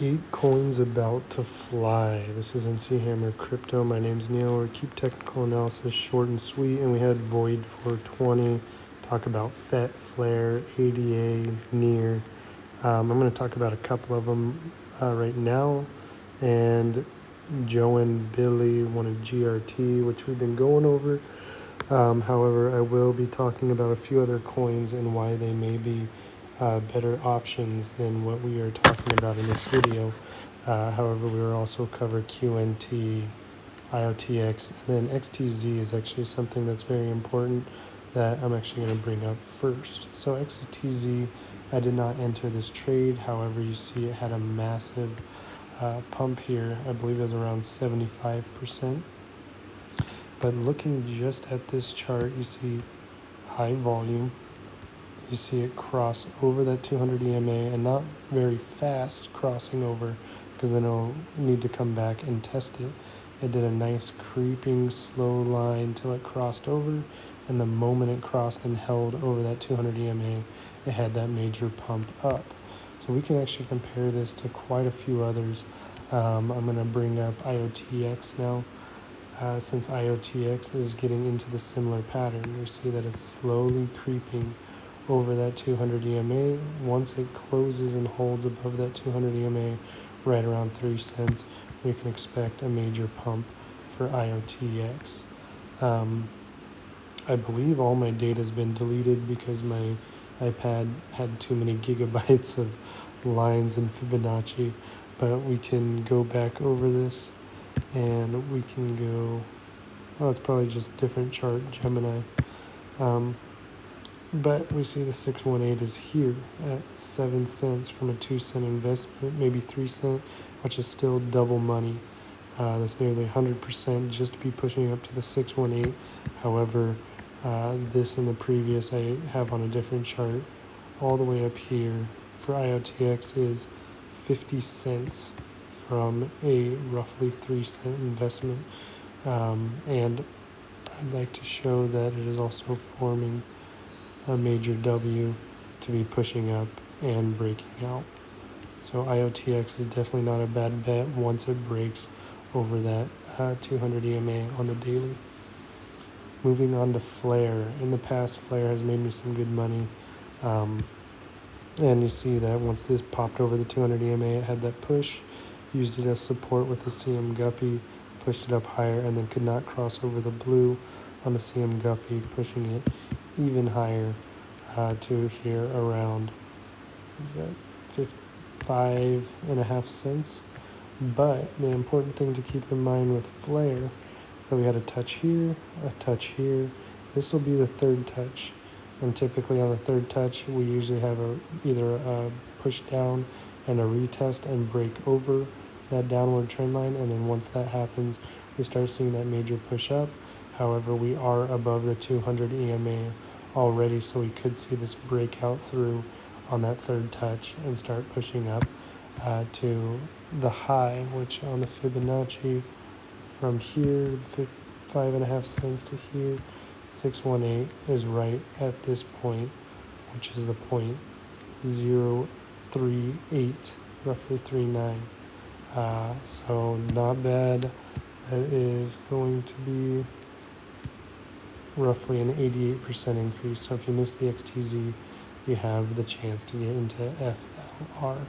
8 coins about to fly. This is NC Hammer Crypto. My name's Neil. We keep technical analysis short and sweet, and we had Void 420, talk about FET, Flare, ADA, Near. I'm going to talk about a couple of them right now, and Joe and Billy wanted GRT, which we've been going over. However, I will be talking about a few other coins and why they may be better options than what we are talking about in this video. However, we will also cover QNT, IOTX, and then XTZ is actually something that's very important that I'm actually going to bring up first. So XTZ, I did not enter this trade. However, you see it had a massive pump here. I believe it was around 75%. But looking just at this chart, you see high volume. You see it cross over that 200 EMA and not very fast crossing over because then it'll need to come back and test it. It did a nice creeping slow line till it crossed over, and the moment it crossed and held over that 200 EMA, it had that major pump up. So we can actually compare this to quite a few others. I'm going to bring up IOTX now. Since IOTX is getting into the similar pattern, you see that it's slowly creeping over that 200 EMA. Once it closes and holds above that 200 EMA, right around 3 cents, we can expect a major pump for IOTX. I believe all my data has been deleted because my iPad had too many gigabytes of lines in Fibonacci, but we can go back over this and we can go, oh, it's probably just different chart, Gemini. But we see the 618 is here at 7 cents from a 2 cent investment, maybe 3 cent, which is still double money. That's nearly 100% just to be pushing up to the 618. However, this and the previous I have on a different chart, all the way up here for IOTX is 50 cents from a roughly 3 cent investment. And I'd like to show that it is also forming a major W to be pushing up and breaking out. So IOTX is definitely not a bad bet once it breaks over that 200 EMA on the daily. Moving on to Flare. In the past, Flare has made me some good money. And you see that once this popped over the 200 EMA, it had that push, used it as support with the CM Guppy, pushed it up higher, and then could not cross over the blue on the CM Guppy, pushing it even higher to here around, is that 5.5 cents. But the important thing to keep in mind with Flare is that we had a touch here, a touch here. This will be the third touch, and typically on the third touch we usually have either a push down and a retest and break over that downward trend line, and then once that happens we start seeing that major push up. However, we are above the 200 EMA already, so we could see this breakout through on that third touch and start pushing up to the high, which on the Fibonacci from here, 5.5 cents to here, 618 is right at this point, which is the point 038, roughly 39. So not bad. That is going to be roughly an 88% increase. So if you miss the XTZ, you have the chance to get into FLR.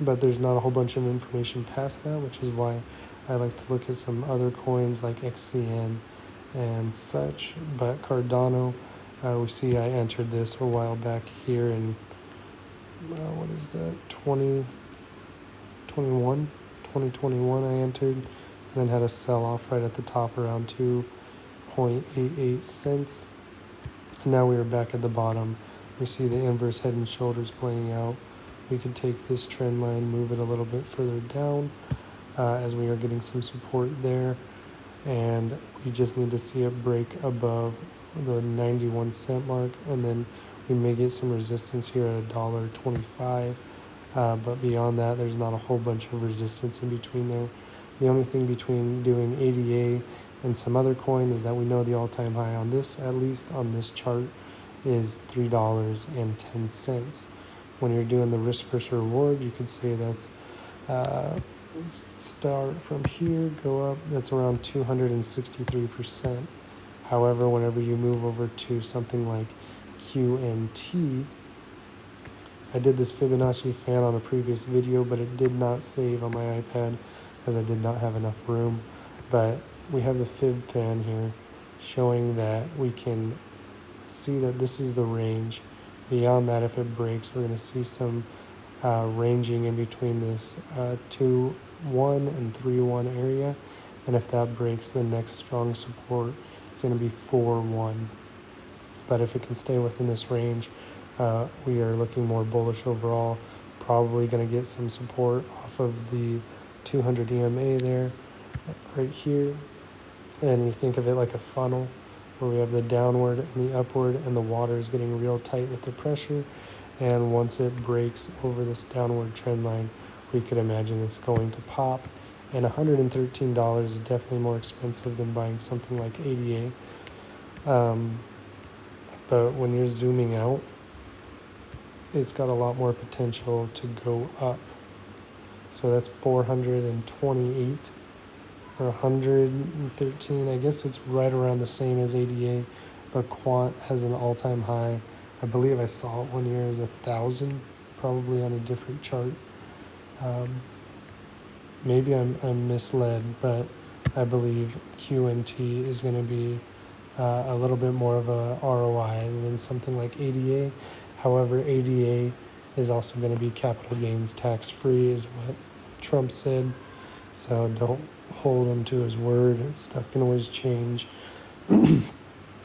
But there's not a whole bunch of information past that, which is why I like to look at some other coins like XCN and such. But Cardano, we see I entered this a while back here in, what is that, 2021 I entered, and then had a sell-off right at the top around 2.88 cents. And now we are back at the bottom. We see the inverse head and shoulders playing out. We could take this trend line, move it a little bit further down as we are getting some support there. And we just need to see it break above the 91 cent mark, and then we may get some resistance here at $1.25. But beyond that, there's not a whole bunch of resistance in between there. The only thing between doing ADA and some other coin is that we know the all-time high on this, at least on this chart, is $3.10. when you're doing the risk versus reward, you could say that's start from here, go up, that's around 263%. However, whenever you move over to something like QNT, I did this Fibonacci fan on a previous video, but it did not save on my iPad as I did not have enough room. But we have the Fib fan here showing that we can see that this is the range. Beyond that, if it breaks, we're going to see some ranging in between this 2-1 and 3-1 area. And if that breaks, the next strong support is going to be 4-1. But if it can stay within this range, we are looking more bullish overall. Probably going to get some support off of the 200 EMA there, right here. And you think of it like a funnel where we have the downward and the upward, and the water is getting real tight with the pressure. And once it breaks over this downward trend line, we could imagine it's going to pop. And $113 is definitely more expensive than buying something like ADA. But when you're zooming out, it's got a lot more potential to go up. So that's 428 for 113. I guess it's right around the same as ADA, but Quant has an all-time high. I believe I saw it one year as 1,000, probably on a different chart. Maybe I'm misled, but I believe QNT is going to be a little bit more of a ROI than something like ADA. However, ADA is also going to be capital gains tax free, is what Trump said. So don't hold him to his word. Stuff can always change.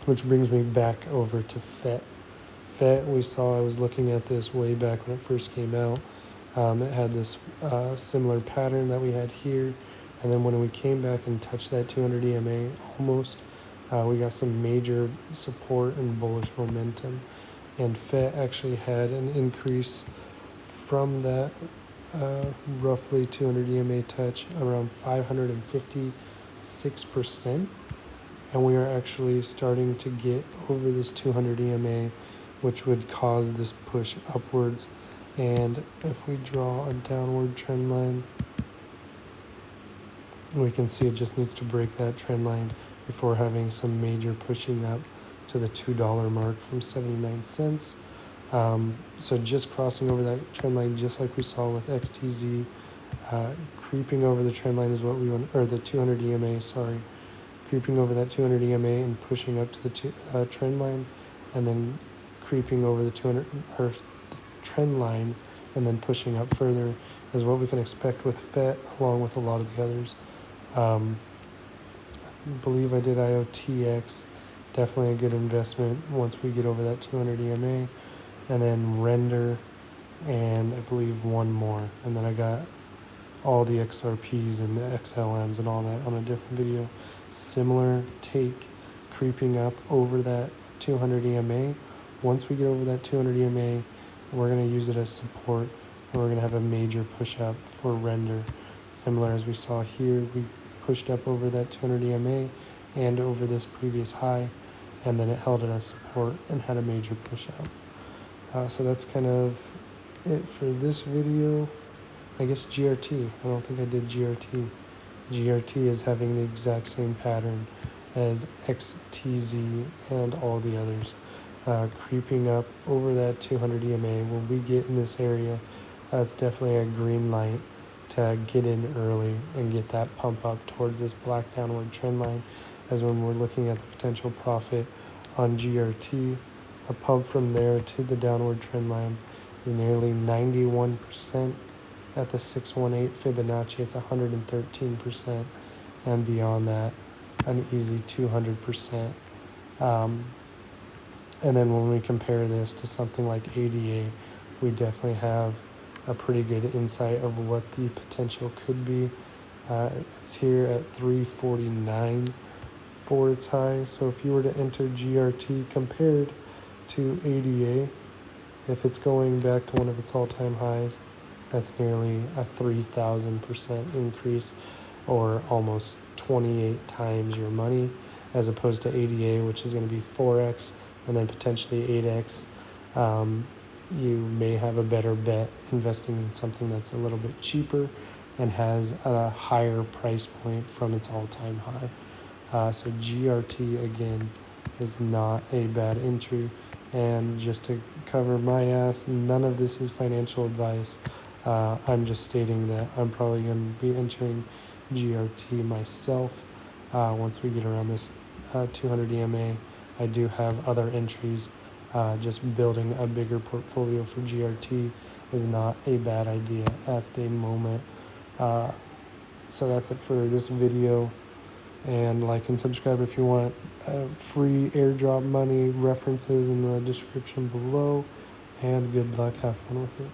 Which brings me back over to FET. FET, we saw, I was looking at this way back when it first came out. It had this similar pattern that we had here. And then when we came back and touched that 200 EMA almost, we got some major support and bullish momentum. And FET actually had an increase from that roughly 200 EMA touch around 556%. And we are actually starting to get over this 200 EMA, which would cause this push upwards. And if we draw a downward trend line, we can see it just needs to break that trend line before having some major pushing up to the $2 mark from 79 cents. So just crossing over that trend line, just like we saw with XTZ, creeping over the trend line is what we want, or the 200 EMA, sorry. Creeping over that 200 EMA and pushing up to the trend line, and then creeping over the 200 or the trend line and then pushing up further is what we can expect with FET, along with a lot of the others. I believe I did IOTX, definitely a good investment once we get over that 200 EMA, and then render, and I believe one more, and then I got all the XRPs and the XLMs and all that on a different video. Similar take, creeping up over that 200 EMA. Once we get over that 200 EMA, we're going to use it as support, and we're going to have a major push up for render. Similar as we saw here, we pushed up over that 200 EMA and over this previous high, and then it held it as support and had a major push up. So that's kind of it for this video. I guess GRT. I don't think I did GRT. GRT is having the exact same pattern as XTZ and all the others. Creeping up over that 200 EMA. When we get in this area, it's definitely a green light to get in early and get that pump up towards this black downward trend line, as when we're looking at the potential profit on GRT. A pump from there to the downward trend line is nearly 91%. At the 618 Fibonacci, it's 113%, and beyond that, an easy 200%. And then when we compare this to something like ADA, we definitely have a pretty good insight of what the potential could be. It's here at 349 for its high. So if you were to enter GRT compared to ADA, if it's going back to one of its all-time highs, that's nearly a 3,000% increase, or almost 28 times your money, as opposed to ADA, which is going to be 4x and then potentially 8x. you may have a better bet investing in something that's a little bit cheaper and has a higher price point from its all-time high. So GRT again is not a bad entry. And just to cover my ass, none of this is financial advice. I'm just stating that I'm probably going to be entering GRT myself once we get around this 200 EMA. I do have other entries. Just building a bigger portfolio for GRT is not a bad idea at the moment. So that's it for this video. And like and subscribe if you want. Free airdrop money references in the description below. And good luck. Have fun with it.